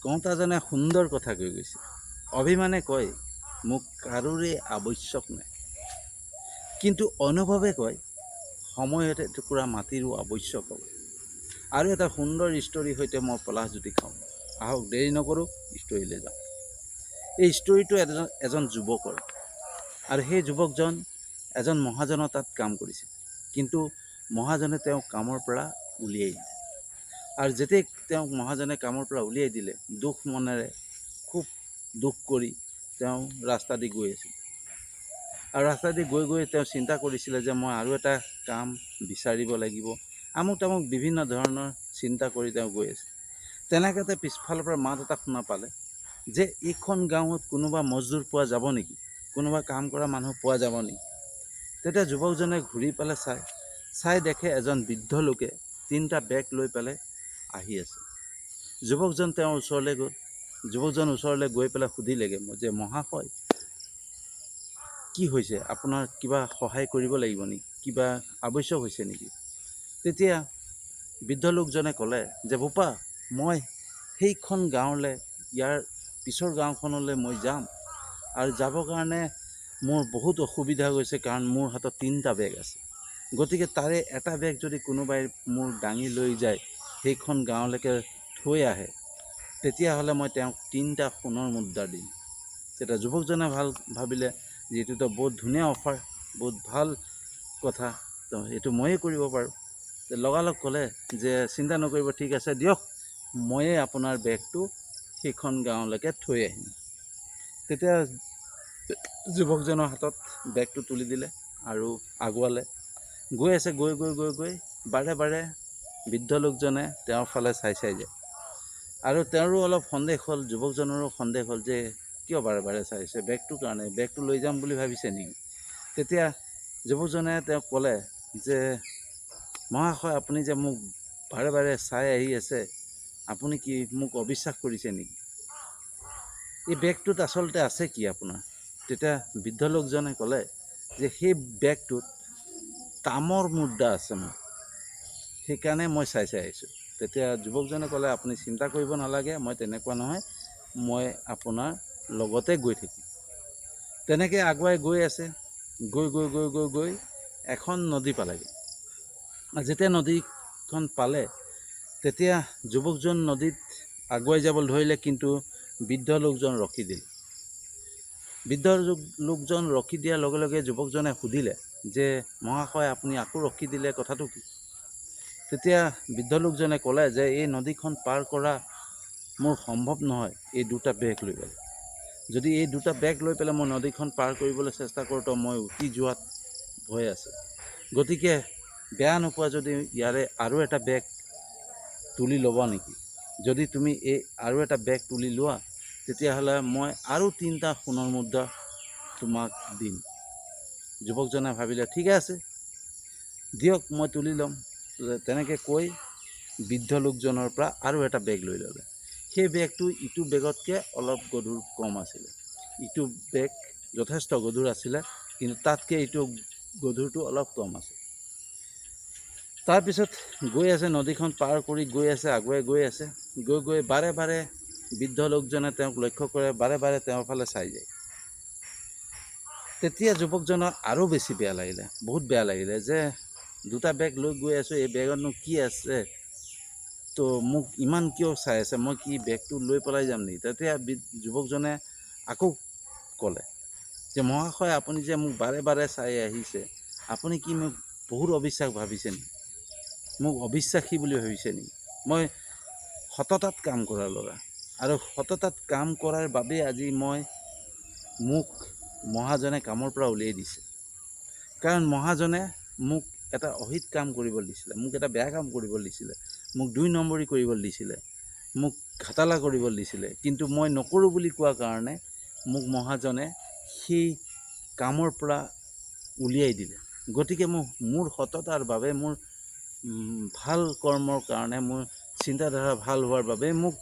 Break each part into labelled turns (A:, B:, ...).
A: কওঁতাজনে সুন্দৰ কথা কৈ গৈছে। অভিমানে কয় মোক কাৰোৰে আৱশ্যক নাই, কিন্তু অনুভৱে কয় সময়তে এটুকুৰা মাটিৰো আৱশ্যক হ'ব। আৰু এটা সুন্দৰ ষ্টৰীৰ সৈতে মই পলাশজ্যোতি খাওঁ। আহক দেৰি নকৰোঁ, ষ্টৰীলৈ যাওঁ। এই ষ্টৰীটো এজন যুৱকৰ, আৰু সেই যুৱকজন এজন মহাজনৰ তাত কাম কৰিছিল, কিন্তু মহাজনে তেওঁক কামৰ পৰা উলিয়াই দিলে। আৰু যেতিয়া তেওঁক মহাজনে কামৰ পৰা উলিয়াই দিলে, দুখ মনেৰে খুব দুখ কৰি তেওঁ ৰাস্তা দি গৈ আছিল। আৰু ৰাস্তা দি গৈ গৈ তেওঁ চিন্তা কৰিছিলে যে মই আৰু এটা কাম বিচাৰিব লাগিব, আমুক তামুক বিভিন্ন ধৰণৰ চিন্তা কৰি তেওঁ গৈ আছিল। তেনেকুৱাতে পিছফালৰ পৰা মাত এটা শুনা পালে যে এইখন গাঁৱত কোনোবা মজদুৰ পোৱা যাব নেকি, কোনোবা কাম কৰা মানুহ পোৱা যাব নেকি। তেতিয়া যুৱকজনে ঘূৰি পেলাই চাই দেখে এজন বৃদ্ধ লোকে 3টা বেগ লৈ পেলাই আহি আছে। যুৱকজন তেওঁৰ ওচৰলৈ গ'ল। যুৱকজন ওচৰলৈ গৈ পেলাই সুধিলেগৈ যে মহাশয়, কি হৈছে, আপোনাৰ কিবা সহায় কৰিব লাগিব নেকি, কিবা আৱশ্যক হৈছে নেকি। তেতিয়া বৃদ্ধ লোকজনে ক'লে যে বোপা, মই সেইখন গাঁৱলৈ, ইয়াৰ পিছৰ গাঁওখনলৈ মই যাম, আৰু যাবৰ কাৰণে মোৰ বহুত অসুবিধা হৈছে, কাৰণ মোৰ হাতত 3টা বেগ আছে। গতিকে তাৰে এটা বেগ যদি কোনোবাই মোৰ দাঙি লৈ যায়, সেইখন গাঁৱলৈকে থৈ আহে, তেতিয়াহ'লে মই তেওঁক 3টা সোণৰ মুদ্ৰা দিম। তেতিয়া যুৱকজনে ভাবিলে যে এইটোতো বহুত ধুনীয়া অফাৰ, বহুত ভাল কথা, তো এইটো ময়ে কৰিব পাৰোঁ। লগালগ ক'লে যে চিন্তা নকৰিব, ঠিক আছে দিয়ক, ময়ে আপোনাৰ বেগটো সেইখন গাঁৱলৈকে থৈ আহিম। তেতিয়া যুৱকজনৰ হাতত বেগটো তুলি দিলে আৰু আগুৱালে। গৈ আছে, গৈ গৈ গৈ গৈ বাৰে বাৰে বৃদ্ধ লোকজনে তেওঁৰ ফালে চাই যায়। আৰু তেওঁৰো অলপ সন্দেহ হ'ল, যুৱকজনৰো সন্দেহ হ'ল যে কিয় বাৰে বাৰে চাইছে, বেগটোৰ কাৰণে, বেগটো লৈ যাম বুলি ভাবিছে নেকি। তেতিয়া যুৱকজনে তেওঁক ক'লে যে মহাশয়, আপুনি যে মোক বাৰে বাৰে চাই আহি আছে, আপুনি কি মোক অবিশ্বাস কৰিছে নেকি, এই বেগটোত আচলতে আছে কি আপোনাৰ। তেতিয়া বৃদ্ধ লোকজনে ক'লে যে সেই বেগটোত তামৰ মুদ্ৰা আছে, মোৰ সেইকাৰণে মই চাই আহিছোঁ। তেতিয়া যুৱকজনে ক'লে আপুনি চিন্তা কৰিব নালাগে, মই তেনেকুৱা নহয়, মই আপোনাৰ লগতে গৈ থাকিম। তেনেকৈ আগুৱাই গৈ আছে, গৈ গৈ গৈ গৈ গৈ এখন নদী পালেগৈ। যেতিয়া নদীখন পালে, তেতিয়া যুৱকজন নদীত আগুৱাই যাবলৈ ধৰিলে, কিন্তু বৃদ্ধ লোকজন ৰখি দিলে। বৃদ্ধ লোকজন ৰখি দিয়াৰ লগে লগে যুৱকজনে সুধিলে যে মহাশয়, আপুনি আকৌ ৰখি দিলে, কথাটো কি। তেতিয়া বৃদ্ধ লোকজনে ক'লে যে এই নদীখন পাৰ কৰা মোৰ সম্ভৱ নহয় এই 2টা বেগ লৈ পেলাই। যদি এই 2টা বেগ লৈ পেলাই মই নদীখন পাৰ কৰিবলৈ চেষ্টা কৰোঁ, তো মই উটি যোৱাত ভয় আছে। গতিকে বেয়া নোপোৱা যদি ইয়াৰে আৰু এটা বেগ তুলি ল'বা নেকি। যদি তুমি এই আৰু এটা বেগ তুলি লোৱা, তেতিয়াহ'লে মই আৰু 3টা সোণৰ মুদ্ৰা তোমাক দিম। যুৱকজনে ভাবিলে ঠিকে আছে, দিয়ক, মই তুলি ল'ম। তেনেকৈ কৈ বৃদ্ধ লোকজনৰ পৰা আৰু এটা বেগ লৈ ল'লে। সেই বেগটো ইটো বেগতকৈ অলপ গধুৰ কম আছিলে। ইটো বেগ যথেষ্ট গধুৰ আছিলে, কিন্তু তাতকৈ ইটো গধুৰটো অলপ কম আছে। তাৰপিছত গৈ আছে, নদীখন পাৰ কৰি গৈ আছে, আগুৱাই গৈ আছে, গৈ গৈ বাৰে বাৰে বৃদ্ধ লোকজনে তেওঁক লক্ষ্য কৰে, বাৰে বাৰে তেওঁৰ ফালে চাই যায়। তেতিয়া যুৱকজনৰ আৰু বেছি বেয়া লাগিলে, বহুত বেয়া লাগিলে, যে 2টা বেগ লৈ গৈ আছোঁ, এই বেগতনো কি আছে, তো মোক ইমান কিয় চাই আছে, মই কি বেগটো লৈ পেলাই যাম নেকি। তেতিয়া যুৱকজনে আকৌ ক'লে যে মহাশয়, আপুনি যে মোক বাৰে বাৰে চাই আহিছে, আপুনি কি মোক বহুত অবিশ্বাস ভাবিছে নেকি, মোক অবিশ্বাসী বুলি ভাবিছে নেকি। মই সততাত কাম কৰাৰ ল'ৰা, আৰু সততাত কাম কৰাৰ বাবেই আজি মোক মহাজনে কামৰ পৰা উলিয়াই দিছে। কাৰণ মহাজনে মোক এটা অহিত কাম কৰিবলৈ দিছিলে, মোক এটা বেয়া কাম কৰিবলৈ দিছিলে, মোক 2 নম্বৰী কৰিবলৈ দিছিলে, মোক ঘাটালা কৰিবলৈ দিছিলে, কিন্তু মই নকৰোঁ বুলি কোৱা কাৰণে মোক মহাজনে সেই কামৰ পৰা উলিয়াই দিলে। গতিকে মোৰ সততাৰ বাবে, মোৰ ভাল কৰ্মৰ কাৰণে, মোৰ চিন্তাধাৰা ভাল হোৱাৰ বাবে মোক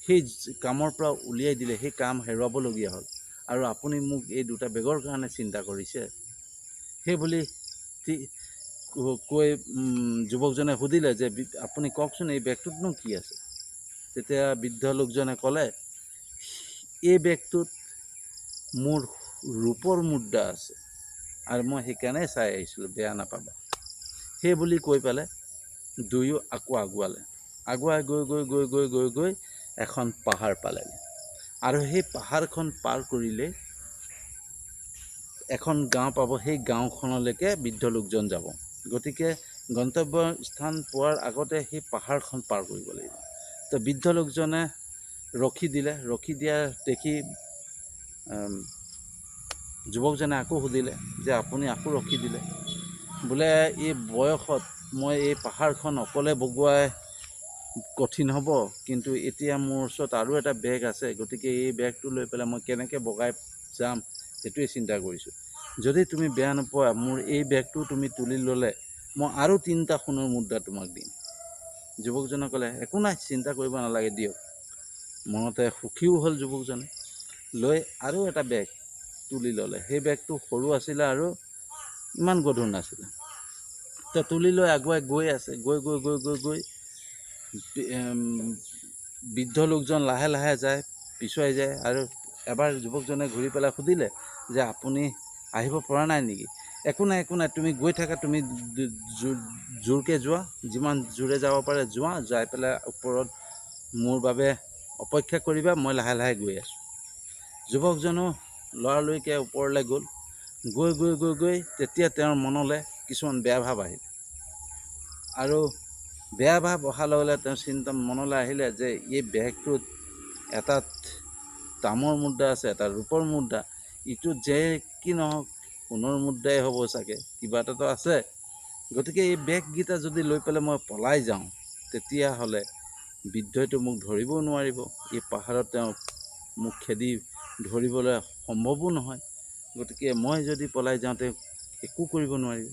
A: সেই কামৰ পৰা উলিয়াই দিলে, সেই কাম হেৰুৱাবলগীয়া হ'ল। আৰু আপুনি মোক এই 2টা বেগৰ কাৰণে চিন্তা কৰিছে। সেই বুলি কৈ যুৱকজনে সুধিলে যে আপুনি কওকচোন, এই বেগটোতনো কি আছে। তেতিয়া বৃদ্ধ লোকজনে ক'লে, এই বেগটোত মোৰ ৰূপৰ মুদ্ৰা আছে আৰু মই সেইকাৰণে চাই আহিছিলোঁ, বেয়া নাপাবা। সেই বুলি কৈ পেলাই দুয়ো আকৌ আগুৱালে। আগুৱাই গৈ গৈ গৈ গৈ গৈ গৈ এখন পাহাৰ পালেগৈ। আৰু সেই পাহাৰখন পাৰ কৰিলে এখন গাঁও পাব। সেই গাঁওখনলৈকে বৃদ্ধ লোকজন যাব। গতিকে গন্তব্য স্থান পোৱাৰ আগতে সেই পাহাৰখন পাৰ কৰিব লাগিব। তো বৃদ্ধ লোকজনে ৰখি দিলে। ৰখি দিয়া দেখি যুৱকজনে আকৌ সুধিলে যে আপুনি আকৌ ৰখি দিলে, বোলে এই বয়সত মই এই পাহাৰখন অকলে বগোৱাই কঠিন হ'ব, কিন্তু এতিয়া মোৰ ওচৰত আৰু এটা বেগ আছে, গতিকে এই বেগটো লৈ পেলাই মই কেনেকৈ বগাই যাম সেইটোৱে চিন্তা কৰিছোঁ। যদি তুমি বেয়া নোপোৱা, মোৰ এই বেগটো তুমি তুলি ল'লে মই আৰু 3টা সোণৰ মুদ্ৰা তোমাক দিম। যুৱকজনে ক'লে, একো নাই, চিন্তা কৰিব নালাগে, দিয়ক। মনতে সুখীও হ'ল যুৱকজনে। লৈ আৰু এটা বেগ তুলি ল'লে। সেই বেগটো সৰু আছিলে আৰু ইমান গধুৰ নাছিলে। তো তুলি লৈ আগুৱাই গৈ আছে। গৈ গৈ গৈ গৈ গৈ বৃদ্ধ লোকজন লাহে লাহে যায়, পিছুৱাই যায়। আৰু এবাৰ যুৱকজনে ঘূৰি পেলাই সুধিলে যে আপুনি আহিব পৰা নাই নেকি? একো নাই, একো নাই, তুমি গৈ থাকা, তুমি জোৰকৈ যোৱা, যিমান জোৰে যাব পাৰে যোৱা, যাই পেলাই ওপৰত মোৰ বাবে অপেক্ষা কৰিবা, মই লাহে লাহে গৈ আছোঁ। যুৱকজনো লৰালৰিকৈ ওপৰলৈ গ'ল। গৈ গৈ গৈ গৈ তেতিয়া তেওঁৰ মনলৈ কিছুমান বেয়া ভাৱ আহিল। আৰু বেয়া ভাৱ অহাৰ লগে লগে তেওঁৰ মনলৈ আহিলে যে এই বেগটোত এটাত তামৰ মুদ্ৰা আছে, এটা ৰূপৰ মুদ্ৰা, ইটো যে কি নহওক সোণৰ মুদ্ৰাই হ'ব চাগে, কিবা এটাতো আছে। গতিকে এই বেগকেইটা যদি লৈ পেলাই মই পলাই যাওঁ, তেতিয়াহ'লে বৃদ্ধইটো মোক ধৰিবও নোৱাৰিব। এই পাহাৰত তেওঁ মোক খেদি ধৰিবলৈ সম্ভৱো নহয়। গতিকে মই যদি পলাই যাওঁ, তেওঁ একো কৰিব নোৱাৰিব।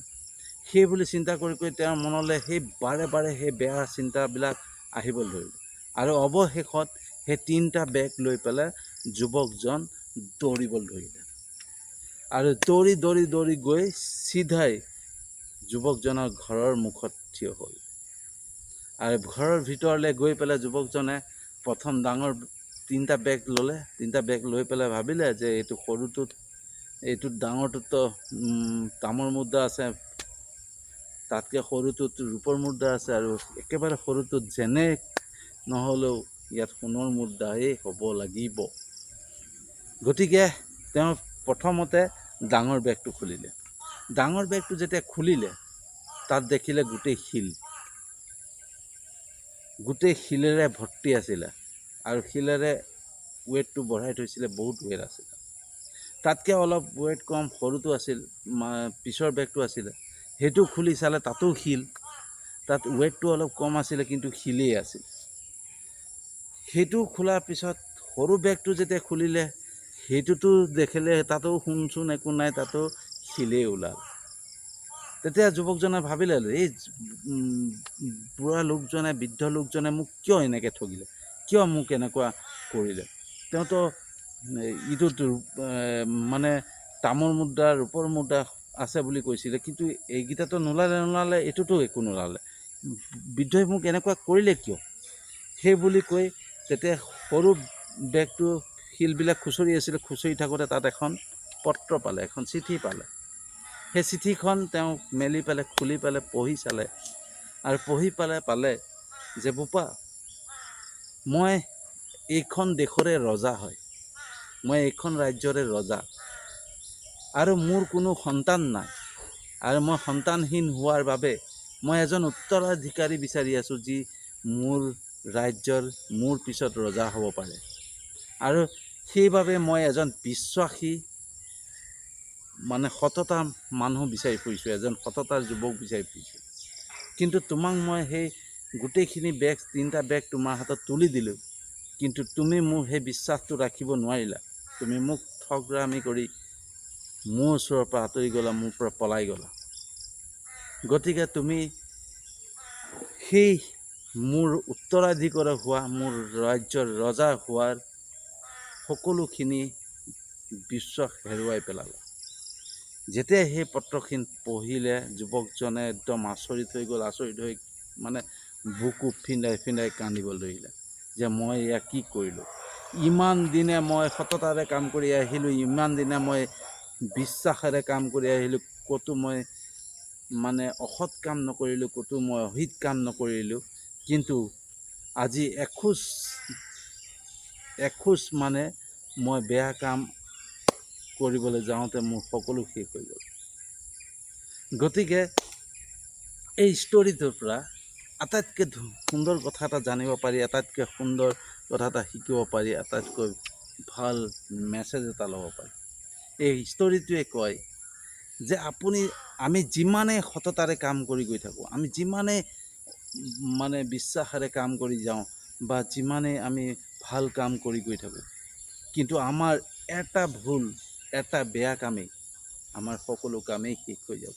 A: সেই বুলি চিন্তা কৰি কৰি তেওঁৰ মনলৈ সেই বাৰে বাৰে সেই বেয়া চিন্তাবিলাক আহিবলৈ ধৰিলে। আৰু অৱশেষত সেই 3টা বেগ লৈ পেলাই যুৱকজন দৌৰিবলৈ ধৰিলে। আৰু দৌৰি দৌৰি দৌৰি গৈ চিধাই যুৱকজনৰ ঘৰৰ মুখত থিয় হ'ল। আৰু ঘৰৰ ভিতৰলৈ গৈ পেলাই যুৱকজনে প্ৰথম ডাঙৰ 3টা বেগ ল'লে। 3টা বেগ লৈ পেলাই ভাবিলে যে এইটোত ডাঙৰটোতো তামৰ মুদ্ৰা আছে, তাতকৈ সৰুটোত ৰূপৰ মুদ্ৰা আছে, আৰু একেবাৰে সৰুটোত যেনে নহ'লেও ইয়াত সোণৰ মুদ্ৰাই হ'ব লাগিব। গতিকে তেওঁ প্ৰথমতে ডাঙৰ বেগটো খুলিলে। ডাঙৰ বেগটো যেতিয়া খুলিলে, তাত দেখিলে গোটেই শিল, গোটেই শিলেৰে ভৰ্তি আছিলে। আৰু শিলেৰে ৱেটটো বঢ়াই থৈছিলে, বহুত ৱেট আছিলে। তাতকৈ অলপ ৱেট কম সৰুটো আছিল, পিছৰ বেগটো আছিলে। সেইটো খুলি চালে, তাতো শিল। তাত ৱেটটো অলপ কম আছিলে, কিন্তু শিলেই আছিল। সেইটো খোলাৰ পিছত সৰু বেগটো যেতিয়া খুলিলে, সেইটোতো দেখিলে তাতো সোণ চোন একো নাই, তাতো শিলেই ওলাল। তেতিয়া যুৱকজনে ভাবিলে, এই বুঢ়া লোকজনে, বৃদ্ধ লোকজনে মোক কিয় এনেকৈ ঠগিলে, কিয় মোক এনেকুৱা কৰিলে? তেওঁতো ইটোত মানে তামৰ মুদ্ৰা, ৰূপৰ মুদ্ৰা আছে বুলি কৈছিলে, কিন্তু এইকেইটাতো নোলালে, এইটোতো একো নোলালে। বৃদ্ধই মোক এনেকুৱা কৰিলে কিয়? সেই বুলি কৈ তেতিয়া সৰু বেগটো শিলবিলাক খুচৰি আছিলে। খুচৰি থাকোঁতে তাত এখন পত্ৰ পালে, এখন চিঠি পালে। সেই চিঠিখন তেওঁ মেলি পেলাই, খুলি পেলাই পঢ়ি চালে। আৰু পঢ়ি পেলাই পালে যে বোপা, মই এইখন দেশৰে ৰজা হয়, মই এইখন ৰাজ্যৰে ৰজা, আৰু মোৰ কোনো সন্তান নাই। আৰু মই সন্তানহীন হোৱাৰ বাবে মই এজন উত্তৰাধিকাৰী বিচাৰি আছোঁ, যি মোৰ ৰাজ্যৰ মোৰ পিছত ৰজা হ'ব পাৰে। আৰু সেইবাবে মই এজন বিশ্বাসী সততা মানুহ বিচাৰি ফুৰিছোঁ, এজন সততাৰ যুৱক বিচাৰি ফুৰিছোঁ। কিন্তু তোমাক মই সেই গোটেইখিনি বেগ, 3টা বেগ তোমাৰ হাতত তুলি দিলোঁ, কিন্তু তুমি মোৰ সেই বিশ্বাসটো ৰাখিব নোৱাৰিলা। তুমি মোক ঠগৰামি কৰি মোৰ ওচৰৰ পৰা আঁতৰি গ'লা, মোৰ পৰা পলাই গ'লা। গতিকে তুমি সেই মোৰ উত্তৰাধিকাৰী হোৱা, মোৰ ৰাজ্যৰ ৰজা হোৱাৰ সকলোখিনি বিশ্বাস হেৰুৱাই পেলালা। যেতিয়া সেই পত্ৰখিনি পঢ়িলে, যুৱকজনে একদম আচৰিত হৈ গ'ল। আচৰিত হৈ বুকু ফিন্দাই ফিন্দাই কান্দিবলৈ ধৰিলে। যে মই এয়া কি কৰিলোঁ। ইমান দিনে মই সততাৰে কাম কৰি আহিলোঁ, ইমান দিনে মই বিশ্বাসেৰে কাম কৰি আহিলোঁ, ক'তো মই মানে অসৎ কাম নকৰিলোঁ, ক'তো মই অহিত কাম নকৰিলোঁ। কিন্তু আজি এখোজ মানে মই বেয়া কাম কৰিবলৈ যাওঁতে মোৰ সকলো শেষ হৈ গ'ল। গতিকে এই ষ্টৰিটোৰ পৰা আটাইতকৈ সুন্দৰ কথা এটা জানিব পাৰি, আটাইতকৈ সুন্দৰ কথা এটা শিকিব পাৰি, আটাইতকৈ ভাল মেছেজ এটা ল'ব পাৰি। এই ষ্টৰিটোৱে কয় যে আমি যিমানেই সততাৰে কাম কৰি গৈ থাকোঁ, আমি যিমানেই মানে বিশ্বাসেৰে কাম কৰি যাওঁ, বা যিমানেই আমি ভাল কাম কৰি গৈ থাকোঁ, কিন্তু আমাৰ এটা ভুল, এটা বেয়া কামেই আমাৰ সকলো কামেই শেষ হৈ যাব।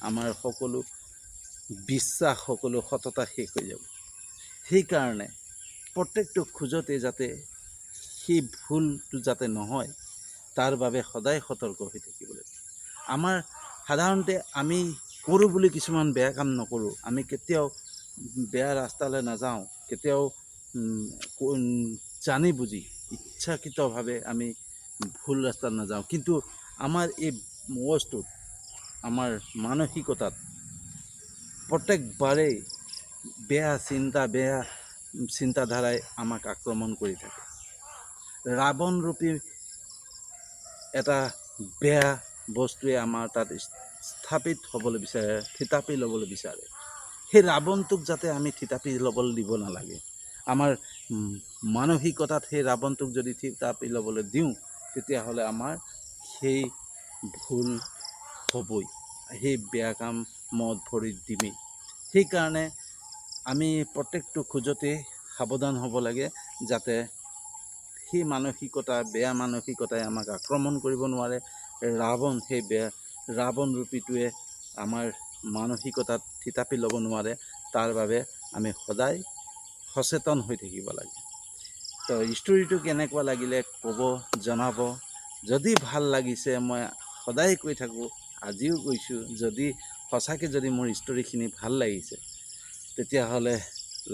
A: আমাৰ সকলো বিশ্বাস, সকলো সততা শেষ হৈ যাব। সেইকাৰণে প্ৰত্যেকটো খোজতে যাতে সেই ভুলটো যাতে নহয়, তাৰ বাবে সদায় সতৰ্ক হৈ থাকিব লাগিব। আমাৰ সাধাৰণতে আমি কৰোঁ বুলি কিছুমান বেয়া কাম নকৰোঁ। আমি কেতিয়াও বেয়া ৰাস্তালৈ নাযাওঁ, কেতিয়াও জানি বুজি ইচ্ছাকৃতভাৱে আমি ভুল ৰাস্তাত নাযাওঁ। কিন্তু আমাৰ এই মগজটোত, আমাৰ মানসিকতাত প্ৰত্যেকবাৰেই বেয়া চিন্তাধাৰাই আমাক আক্ৰমণ কৰি থাকে। ৰাৱণৰূপী এটা বেয়া বস্তুৱে আমাৰ তাত স্থাপিত হ'বলৈ বিচাৰে, থিতাপি ল'বলৈ বিচাৰে। সেই ৰাৱণটোক যাতে আমি থিতাপি ল'বলৈ দিব নালাগে। আমাৰ মানসিকতাত সেই ৰাৱণটোক যদি থিতাপি ল'বলৈ দিওঁ, তেতিয়াহ'লে আমাৰ সেই ভুল হ'বই, সেই বেয়া কামত ভৰি দিমেই। সেইকাৰণে আমি প্ৰত্যেকটো খোজতে সাৱধান হ'ব লাগে, যাতে সেই বেয়া মানসিকতাই আমাক আক্ৰমণ কৰিব নোৱাৰে। সেই ৰাৱণ ৰূপীটোৱে আমাৰ মানসিকতাত থিতাপি ল'ব নোৱাৰে। তাৰ বাবে আমি সদায় সচেতন হৈ থাকিব লাগে। তো ষ্টৰিটো কেনেকুৱা লাগিলে ক'ব, জনাব। যদি ভাল লাগিছে, মই সদায় কৈ থাকোঁ, আজিও কৈছোঁ, সঁচাকৈ যদি মোৰ ষ্টৰিখিনি ভাল লাগিছে, তেতিয়াহ'লে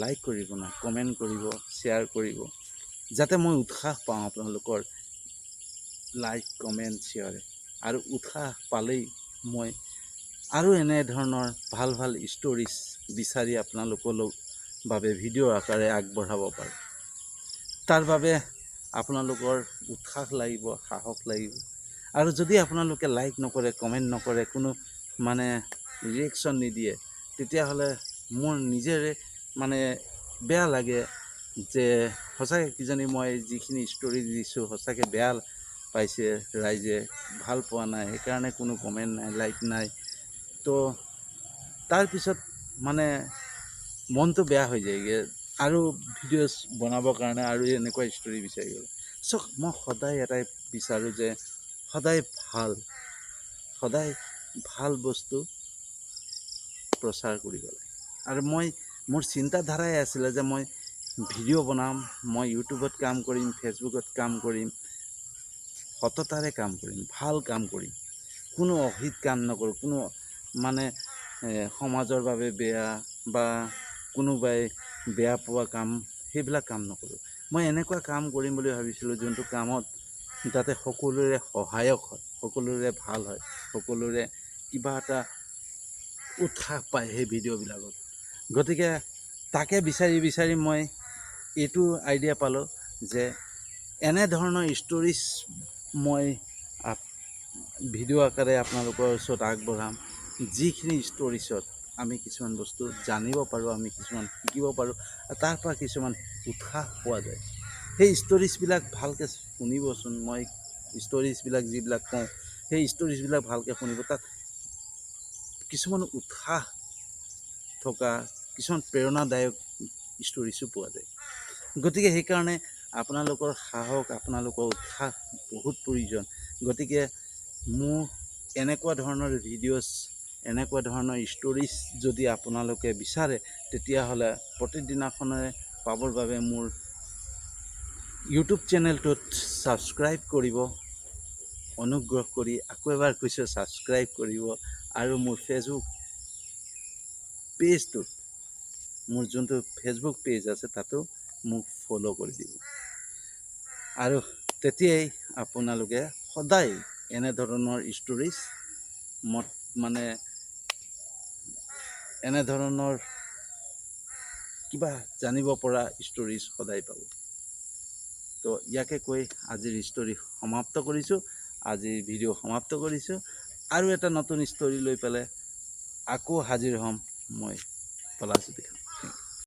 A: লাইক কৰিব না, কমেণ্ট কৰিব, শ্বেয়াৰ কৰিব, যাতে মই উৎসাহ পাওঁ আপোনালোকৰ লাইক, কমেণ্ট, শ্বেয়াৰে। আৰু উৎসাহ পালেই মই আৰু এনেধৰণৰ ভাল ভাল ষ্টৰিজ বিচাৰি আপোনালোকৰ বাবে ভিডিঅ' আকাৰে আগবঢ়াব পাৰোঁ। তাৰ বাবে আপোনালোকৰ উৎসাহ লাগিব, সাহস লাগিব। আৰু যদি আপোনালোকে লাইক নকৰে, কমেণ্ট নকৰে, কোনো মানে ৰিয়েকশ্যন নিদিয়ে, তেতিয়াহ'লে মোৰ নিজৰে মানে বেয়া লাগে যে সঁচাকৈ কিজানি মই যিখিনি ষ্টৰি দিছোঁ সঁচাকৈ বেয়া পাইছে ৰাইজে, ভাল পোৱা নাই, সেইকাৰণে কোনো কমেণ্ট নাই, লাইক নাই। তো তাৰপিছত মানে মনটো বেয়া হৈ যায়গৈ, আৰু ভিডিঅ'জ বনাবৰ কাৰণে আৰু এনেকুৱা ষ্টৰি বিচাৰি গ'ল। মই সদায় এটাই বিচাৰোঁ যে সদায় ভাল বস্তু প্ৰচাৰ কৰিব লাগে। আৰু মোৰ চিন্তাধাৰাই আছিলে যে মই ভিডিঅ' বনাম, মই ইউটিউবত কাম কৰিম, ফেচবুকত কাম কৰিম, সততাৰে কাম কৰিম, ভাল কাম কৰিম, কোনো অহিত কাম নকৰোঁ, কোনো মানে সমাজৰ বাবে বেয়া বা কোনোবাই বেয়া পোৱা কাম, সেইবিলাক কাম নকৰোঁ। মই এনেকুৱা কাম কৰিম বুলি ভাবিছিলোঁ, যোনটো কামত যাতে সকলোৰে সহায়ক হয়, সকলোৰে ভাল হয়, সকলোৰে কিবা এটা উৎসাহ পায় সেই ভিডিঅ'বিলাকত। গতিকে তাকে বিচাৰি মই এইটো আইডিয়া পালোঁ যে এনেধৰণৰ ষ্টৰিজ মই ভিডিঅ' আকাৰে আপোনালোকৰ ওচৰত আগবঢ়াম, যিখিনি ষ্টৰিজত আমি কিছুমান বস্তু জানিব পাৰোঁ, আমি কিছুমান শিকিব পাৰোঁ, তাৰ পৰা কিছুমান উৎসাহ পোৱা যায়। সেই ষ্টৰিজবিলাক ভালকৈ শুনিবচোন। মই ষ্টৰিজবিলাক যিবিলাক কওঁ, সেই ষ্টৰিজবিলাক ভালকৈ শুনিব। তাত কিছুমান উৎসাহ থকা, কিছুমান প্ৰেৰণাদায়ক ষ্টৰিজো পোৱা যায়। গতিকে সেইকাৰণে আপোনালোকৰ সাহস, আপোনালোকৰ উৎসাহ বহুত প্ৰয়োজন। গতিকে মোৰ এনেকুৱা ধৰণৰ ভিডিঅ'জ, এনেকুৱা ধৰণৰ ষ্টৰিজ যদি আপোনালোকে বিচাৰে, তেতিয়াহ'লে প্ৰতিদিনাখনে পাবৰ বাবে মোৰ ইউটিউব চেনেলটোত ছাবস্ক্ৰাইব কৰিব, অনুগ্ৰহ কৰি। আকৌ এবাৰ কৈছোঁ, ছাবস্ক্ৰাইব কৰিব। আৰু মোৰ ফেচবুক পেজটোত, মোৰ যোনটো ফেচবুক পেজ আছে, তাতো মোক ফ'ল' কৰি দিব আৰু তেতিয়াই আপোনালোকে সদায় এনেধৰণৰ ষ্টৰিজ মানে এনেধৰণৰ কিবা জানিব পৰা ষ্টৰিজ সদায় পাব। তো ইয়াকে কৈ আজিৰ ষ্টৰি সমাপ্ত কৰিছোঁ, আজিৰ ভিডিঅ' সমাপ্ত কৰিছোঁ। আৰু এটা নতুন ষ্টৰি লৈ পেলাই আকৌ হাজিৰ হ'ম মই পলাশ।